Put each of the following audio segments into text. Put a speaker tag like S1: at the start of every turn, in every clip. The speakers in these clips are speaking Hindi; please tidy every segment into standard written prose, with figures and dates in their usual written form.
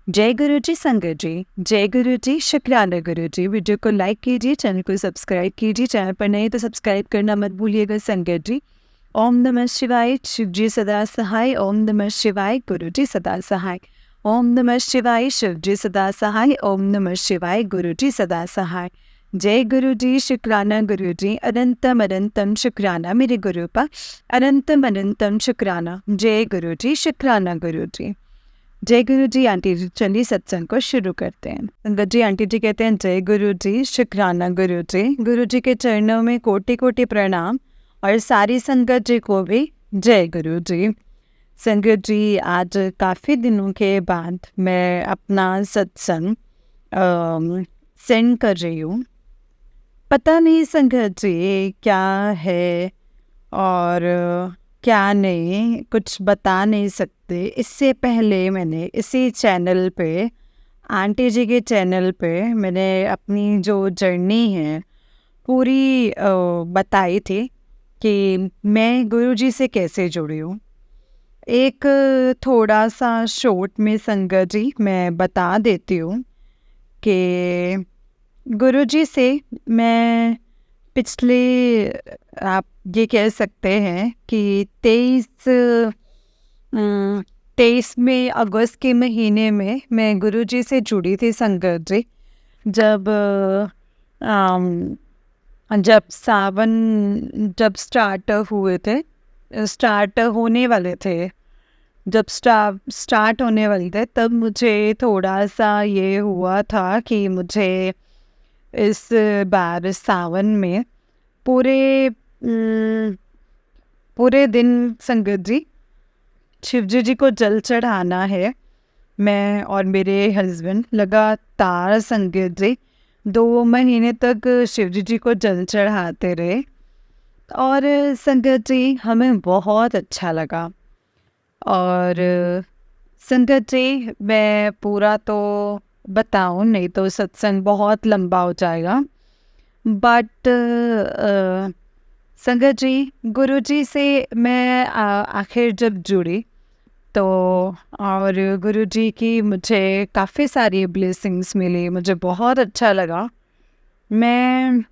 S1: जय गुरु जी संगत जी, जय गुरु जी, शुक्राना गुरु जी। वीडियो को लाइक कीजिए, चैनल को सब्सक्राइब कीजिए। चैनल पर नए तो सब्सक्राइब करना मत भूलिएगा संगत जी। ओम नमः शिवाय, शिव जी सदा सहाय। ओम नमः शिवाय, गुरु जी सदा सहाय। ओम नमः शिवाय, शिव जी सदा सहाय। ओम नमः शिवाय, गुरु जी सदा सहाय। जय गुरु जी, शुक्राना गुरु जी। अनंतम अनंतम शुक्राना मेरे गुरु पर, अनंतम अनंतम शुक्राना। जय गुरु जी, शुक्राना गुरु जी। जय गुरु जी आंटी जी, चलिए सत्संग को शुरू करते हैं। संगत जी, आंटी जी कहते हैं जय गुरु जी, शुक्राना गुरु जी। गुरु जी के चरणों में कोटि कोटि प्रणाम और सारी संगत जी को भी जय गुरु जी। संगत जी, आज काफ़ी दिनों के बाद मैं अपना सत्संग सेंड कर रही हूँ। पता नहीं संगत जी क्या है और क्या नहीं, कुछ बता नहीं सकते। इससे पहले मैंने इसी चैनल पे, आंटी जी के चैनल पे, मैंने अपनी जो जर्नी है पूरी बताई थी कि मैं गुरुजी से कैसे जुड़ी हूँ। एक थोड़ा सा शॉर्ट में संगत जी मैं बता देती हूँ कि गुरुजी से मैं पिछले, आप ये कह सकते हैं कि 23 अगस्त के महीने में मैं गुरुजी से जुड़ी थी संगत जी। जब सावन स्टार्ट हुए थे, स्टार्ट होने वाले थे, जब स्टार्ट होने वाले थे, तब मुझे थोड़ा सा ये हुआ था कि मुझे इस बार सावन में पूरे दिन संगत जी शिवजी जी को जल चढ़ाना है। मैं और मेरे हस्बैंड लगातार संगत जी 2 महीने तक शिवजी जी को जल चढ़ाते रहे और संगत जी हमें बहुत अच्छा लगा। और संगत जी, मैं पूरा तो बताऊं नहीं तो सत्संग बहुत लंबा हो जाएगा, बट संगत जी, गुरु जी से मैं आखिर जब जुड़ी तो, और गुरु जी की मुझे काफ़ी सारी ब्लेसिंग्स मिली, मुझे बहुत अच्छा लगा। मैं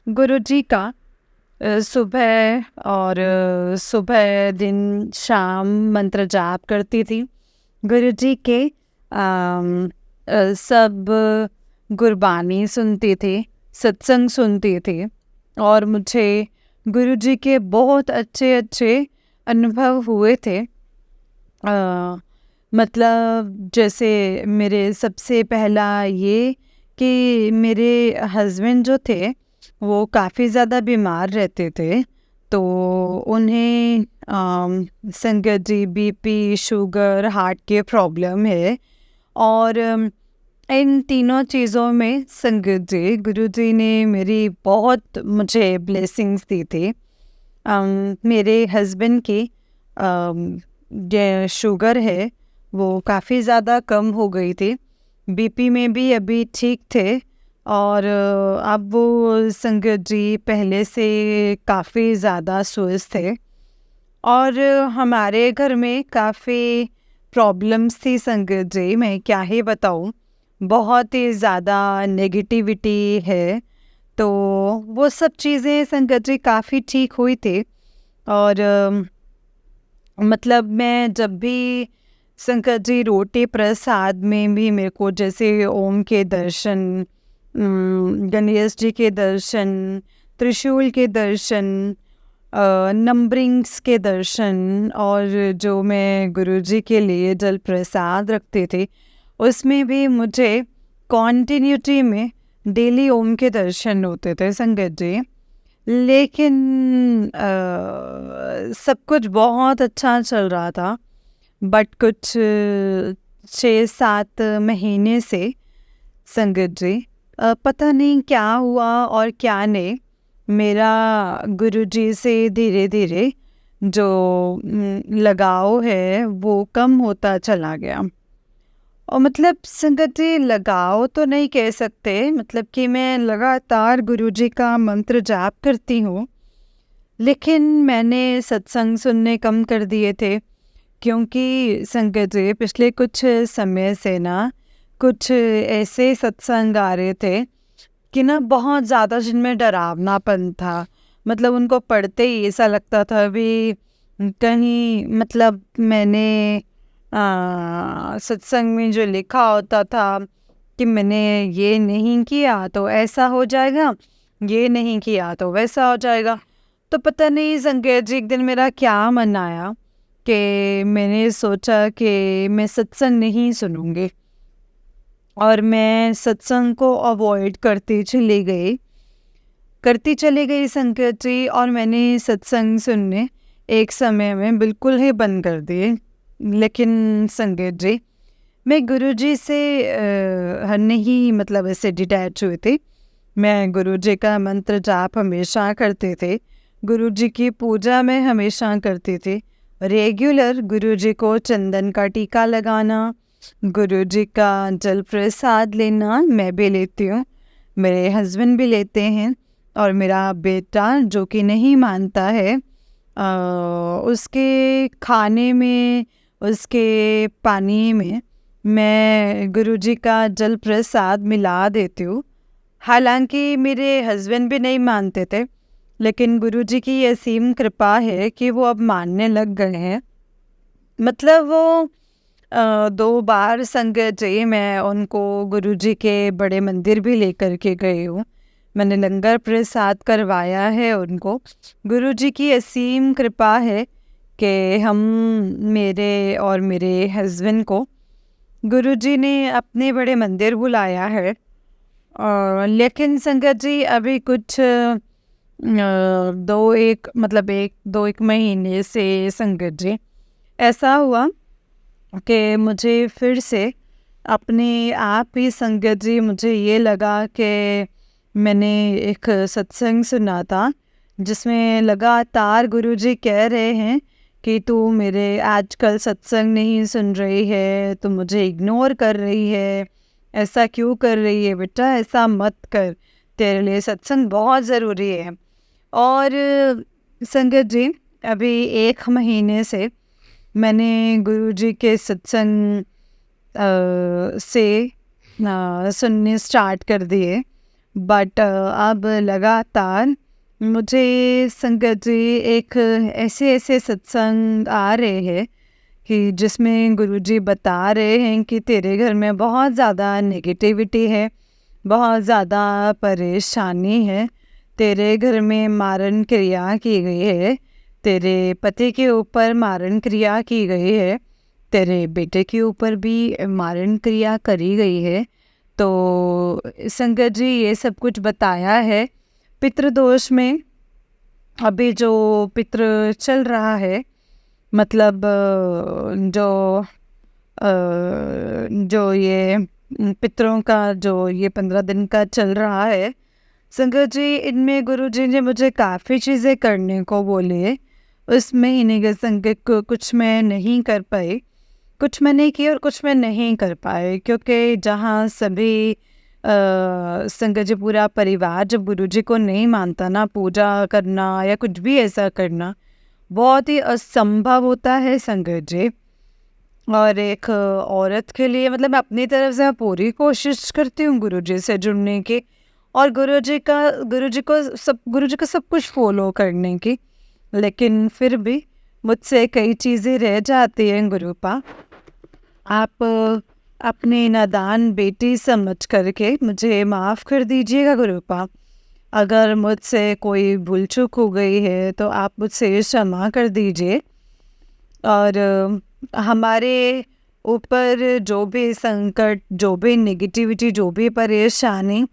S1: गुरु जी का सुबह दिन शाम मंत्र जाप करती थी। गुरु जी के सब गुरबानी सुनती थी, सत्संग सुनती थी और मुझे गुरु जी के बहुत अच्छे अच्छे अनुभव हुए थे। मतलब जैसे मेरे सबसे पहला ये कि मेरे हस्बैंड जो थे वो काफ़ी ज़्यादा बीमार रहते थे, तो उन्हें संगत जी बीपी, शुगर, हार्ट के प्रॉब्लम है। और इन तीनों चीज़ों में संगत जी, गुरु जी ने मेरी बहुत मुझे ब्लेसिंग्स दी थी। मेरे हस्बैंड की शुगर है वो काफ़ी ज़्यादा कम हो गई थी, बीपी में भी अभी ठीक थे और अब वो संगत जी पहले से काफ़ी ज़्यादा स्वस्थ थे। और हमारे घर में काफ़ी प्रॉब्लम्स थी संगत जी, मैं क्या ही बताऊँ, बहुत ही ज़्यादा नेगेटिविटी है। तो वो सब चीज़ें संगत जी काफ़ी ठीक हुई थी। और मतलब मैं जब भी संगत जी रोटी प्रसाद में भी मेरे को जैसे ओम के दर्शन, गणेश जी के दर्शन, त्रिशूल के दर्शन, नंबरिंग्स के दर्शन, और जो मैं गुरुजी के लिए जल प्रसाद रखते थे उसमें भी मुझे कॉन्टिन्यूटी में डेली ओम के दर्शन होते थे संगत जी। लेकिन सब कुछ बहुत अच्छा चल रहा था, बट कुछ 6-7 महीने से संगत जी पता नहीं क्या हुआ और क्या नहीं, मेरा गुरुजी से धीरे धीरे जो लगाव है वो कम होता चला गया। और मतलब संगत जी, लगाव तो नहीं कह सकते, मतलब कि मैं लगातार गुरुजी का मंत्र जाप करती हूँ, लेकिन मैंने सत्संग सुनने कम कर दिए थे क्योंकि संगत जी पिछले कुछ समय से ना कुछ ऐसे सत्संग आ रहे थे कि ना बहुत ज़्यादा जिनमें डरावनापन था। मतलब उनको पढ़ते ही ऐसा लगता था भी कहीं, मतलब मैंने सत्संग में जो लिखा होता था कि मैंने ये नहीं किया तो ऐसा हो जाएगा, ये नहीं किया तो वैसा हो जाएगा। तो पता नहीं संकेत जी, एक दिन मेरा क्या मन आया कि मैंने सोचा कि मैं सत्संग नहीं सुनूंगी और मैं सत्संग को अवॉइड करती चली गई संकेत जी। और मैंने सत्संग सुनने एक समय में बिल्कुल ही बंद कर दिए। लेकिन संकेत जी, मैं गुरुजी से नहीं, मतलब ऐसे डिटैच हुई थी। मैं गुरुजी का मंत्र जाप हमेशा करते थे, गुरुजी की पूजा में हमेशा करती थी। रेगुलर गुरुजी को चंदन का टीका लगाना, गुरुजी का जल प्रसाद लेना, मैं भी लेती हूँ, मेरे हस्बैंड भी लेते हैं। और मेरा बेटा जो कि नहीं मानता है, उसके खाने में, उसके पानी में मैं गुरुजी का जल प्रसाद मिला देती हूँ। हालांकि मेरे हस्बैंड भी नहीं मानते थे, लेकिन गुरुजी की ये असीम कृपा है कि वो अब मानने लग गए हैं। मतलब वो 2 बार संगत जी मैं उनको गुरुजी के बड़े मंदिर भी लेकर के गई हूँ। मैंने लंगर प्रसाद करवाया है उनको। गुरुजी की असीम कृपा है कि हम, मेरे और मेरे हस्बैंड को गुरुजी ने अपने बड़े मंदिर बुलाया है। और लेकिन संगत जी अभी कुछ 1-2 महीने से संगत जी ऐसा हुआ कि मुझे फिर से अपने आप ही संगत जी, मुझे ये लगा कि मैंने एक सत्संग सुना था जिसमें लगातार गुरुजी कह रहे हैं कि तू मेरे आजकल सत्संग नहीं सुन रही है, तू मुझे इग्नोर कर रही है, ऐसा क्यों कर रही है बेटा, ऐसा मत कर, तेरे लिए सत्संग बहुत ज़रूरी है। और संगत जी अभी 1 महीने से मैंने गुरुजी के सत्संग से सुनने स्टार्ट कर दिए। बट अब लगातार मुझे संगत जी एक ऐसे सत्संग आ रहे हैं कि जिसमें गुरुजी बता रहे हैं कि तेरे घर में बहुत ज़्यादा नेगेटिविटी है, बहुत ज़्यादा परेशानी है, तेरे घर में मारण क्रिया की गई है, तेरे पति के ऊपर मारण क्रिया की गई है, तेरे बेटे के ऊपर भी मारण क्रिया करी गई है। तो संगत जी ये सब कुछ बताया है। पितृदोष में अभी जो पितृ चल रहा है, मतलब जो ये पितरों का जो ये 15 दिन का चल रहा है संगत जी, इनमें गुरुजी ने मुझे काफ़ी चीज़ें करने को बोले। उस महीने के संगत को कुछ मैं नहीं कर पाई, कुछ मैंने की और कुछ मैं नहीं कर पाए, क्योंकि जहाँ सभी संगत जी पूरा परिवार जब गुरुजी को नहीं मानता ना, पूजा करना या कुछ भी ऐसा करना बहुत ही असंभव होता है संगत जी। और एक औरत के लिए, मतलब मैं अपनी तरफ से पूरी कोशिश करती हूँ गुरुजी से जुड़ने की और गुरुजी को सब कुछ फॉलो करने की, लेकिन फिर भी मुझसे कई चीज़ें रह जाती हैं। गुरुपा, आप अपनी नादान बेटी समझ करके मुझे माफ़ कर दीजिएगा गुरुपा। अगर मुझसे कोई भूल चूक हो गई है तो आप मुझसे क्षमा कर दीजिए। और हमारे ऊपर जो भी संकट, जो भी नेगेटिविटी, जो भी परेशानी,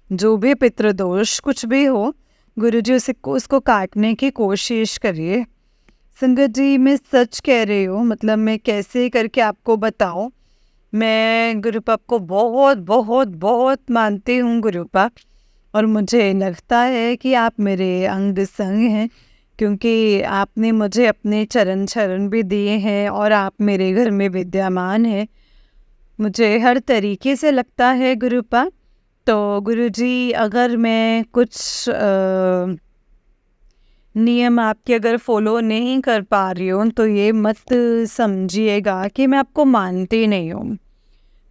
S1: जो भी पितृदोष कुछ भी हो, गुरुजी उसको काटने की कोशिश करिए। संगत जी मैं सच कह रही हूँ, मतलब मैं कैसे करके आपको बताऊँ। मैं गुरुपा को बहुत बहुत बहुत मानती हूँ गुरुपा, और मुझे लगता है कि आप मेरे अंग संग हैं, क्योंकि आपने मुझे अपने चरण शरण भी दिए हैं और आप मेरे घर में विद्यमान हैं। मुझे हर तरीके से लगता है गुरुपा। तो गुरुजी, अगर मैं कुछ नियम आपके अगर फॉलो नहीं कर पा रही हूँ तो ये मत समझिएगा कि मैं आपको मानती नहीं हूँ।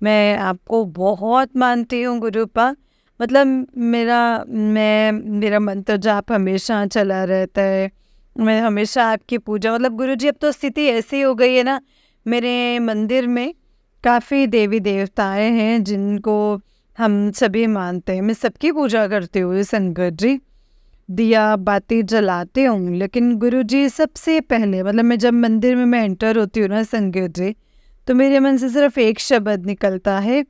S1: मैं आपको बहुत मानती हूँ गुरुपा। मतलब मेरा मंत्र जाप हमेशा चला रहता है। मैं हमेशा आपकी पूजा, मतलब गुरुजी अब तो स्थिति ऐसी हो गई है ना, मेरे मंदिर में काफ़ी देवी देवताएं हैं जिनको हम सभी मानते हैं। मैं सबकी पूजा करती हूँ संगत जी, दिया बाती जलाते हूँ, लेकिन गुरुजी सबसे पहले, मतलब मैं जब मंदिर में मैं एंटर होती हूँ ना संगत जी, तो मेरे मन से सिर्फ एक शब्द निकलता है,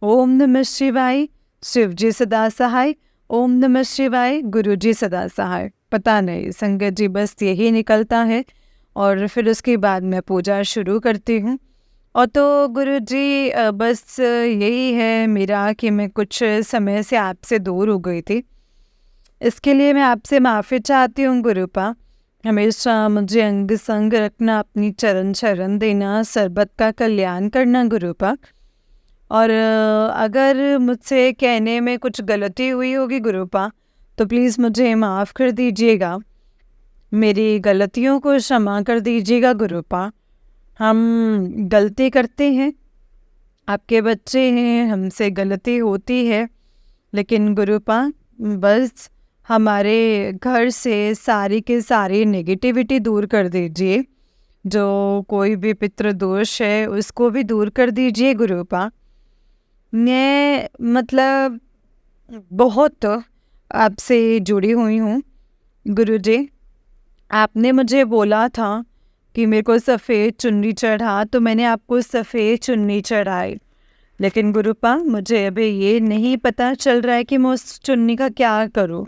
S1: ओम नमः शिवाय, शिव जी सदा सहाय। ओम नमः शिवाय, गुरु जी सदा सहाय। पता नहीं संगत जी, बस यही निकलता है। और फिर उसके बाद मैं पूजा शुरू करती हूँ। और तो गुरु जी बस यही है मेरा कि मैं कुछ समय से आपसे दूर हो गई थी। इसके लिए मैं आपसे माफ़ी चाहती हूँ गुरुपा। हमेशा मुझे अंग संग रखना, अपनी चरण शरण देना, सर्बत का कल्याण करना गुरुपा। और अगर मुझसे कहने में कुछ गलती हुई होगी गुरुपा, तो प्लीज़ मुझे माफ़ कर दीजिएगा। मेरी गलतियों को क्षमा कर दीजिएगा गुरुपा। हम गलती करते हैं, आपके बच्चे हैं, हमसे गलती होती है, लेकिन गुरुपा बस हमारे घर से सारी के सारी नेगेटिविटी दूर कर दीजिए। जो कोई भी पितृदोष है उसको भी दूर कर दीजिए गुरुपा। मैं मतलब बहुत आपसे जुड़ी हुई हूँ गुरुजी। आपने मुझे बोला था कि मेरे को सफ़ेद चुन्नी चढ़ा, तो मैंने आपको सफ़ेद चुन्नी चढ़ाई। लेकिन गुरुपा मुझे अभी ये नहीं पता चल रहा है कि मैं उस चुन्नी का क्या करूँ।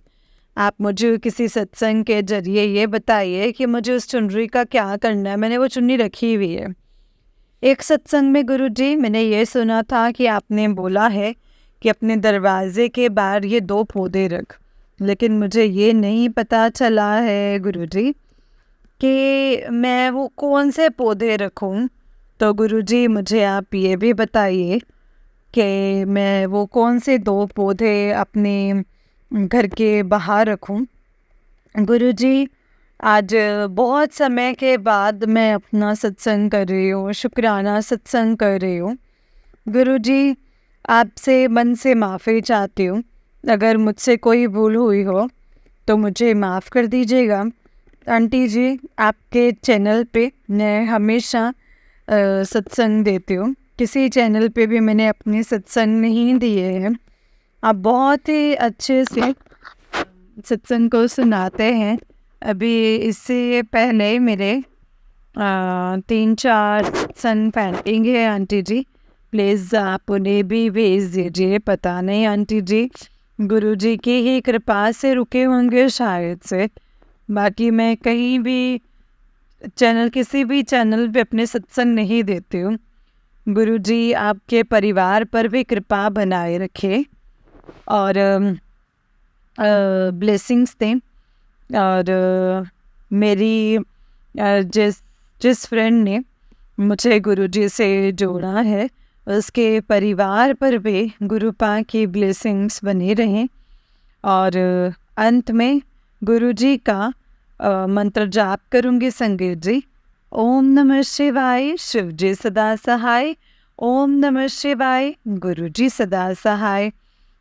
S1: आप मुझे किसी सत्संग के जरिए ये बताइए कि मुझे उस चुनरी का क्या करना है। मैंने वो चुन्नी रखी हुई है। एक सत्संग में गुरुजी मैंने ये सुना था कि आपने बोला है कि अपने दरवाजे के बाहर ये 2 पौधे रख, लेकिन मुझे ये नहीं पता चला है गुरुजी कि मैं वो कौन से पौधे रखूं। तो गुरुजी मुझे आप ये भी बताइए कि मैं वो कौन से 2 पौधे अपने घर के बाहर रखूं। गुरुजी आज बहुत समय के बाद मैं अपना सत्संग कर रही हूँ, शुक्राना सत्संग कर रही हूँ। गुरुजी आपसे मन से माफ़ी चाहती हूँ। अगर मुझसे कोई भूल हुई हो तो मुझे माफ़ कर दीजिएगा। आंटी जी, आपके चैनल पे मैं हमेशा सत्संग देती हूँ। किसी चैनल पे भी मैंने अपने सत्संग नहीं दिए हैं। आप बहुत ही अच्छे से सत्संग को सुनाते हैं। अभी इससे पहले मेरे 3-4 सत्संग पेंडिंग है आंटी जी। प्लीज़ आप उन्हें भी भेज दीजिए। पता नहीं आंटी जी, गुरुजी की ही कृपा से रुके होंगे शायद से। बाकी मैं कहीं भी किसी भी चैनल पे अपने सत्संग नहीं देती हूँ। गुरुजी आपके परिवार पर भी कृपा बनाए रखे और ब्लेसिंग्स दें। और मेरी जिस फ्रेंड ने मुझे गुरुजी से जोड़ा है, उसके परिवार पर भी गुरुपा की ब्लेसिंग्स बनी रहें। और अंत में गुरुजी का मंत्र जाप करूँगी संगीत जी। ओम नमः शिवाय, शिव जी सदा सहाय। ओम नमः शिवाय, गुरुजी सदा सहाय।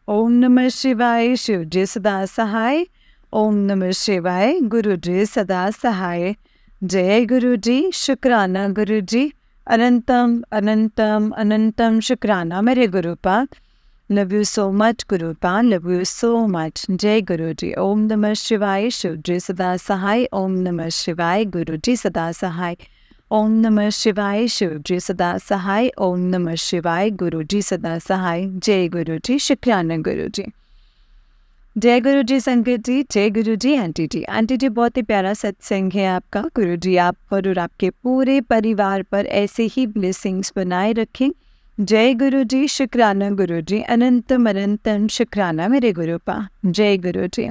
S1: ओम नमः शिवाय, शिव जी सदा सहाय। ओम नमः शिवाय, गुरुजी सदा सहाय। जय गुरुजी, शुक्राना गुरुजी। अनंतम अनंतम अनंतम शुक्राना मेरे गुरुपा। लव यू सो मच गुरुपा, लव यू सो मच। जय गुरुजी। ओम नमः शिवाय, शिव जी सदा सहाय। ओम नमः शिवाय, गुरुजी सदा सहाय। ओम नमः शिवाय, शिव जी सदा सहाय। ओम नमः शिवाय, गुरुजी सदा सहाय। जय गुरुजी, शुक्राना गुरुजी। जय गुरुजी संगत जी, जय गुरुजी आंटी जी। आंटी जी बहुत ही प्यारा सत्संग है आपका। गुरुजी आप पर और आपके पूरे परिवार पर ऐसे ही ब्लेसिंग्स बनाए रखें। जय गुरुजी, शुक्राना गुरुजी। अनंतम अनंतम शुक्राना मेरे गुरुपा। जय गुरुजी।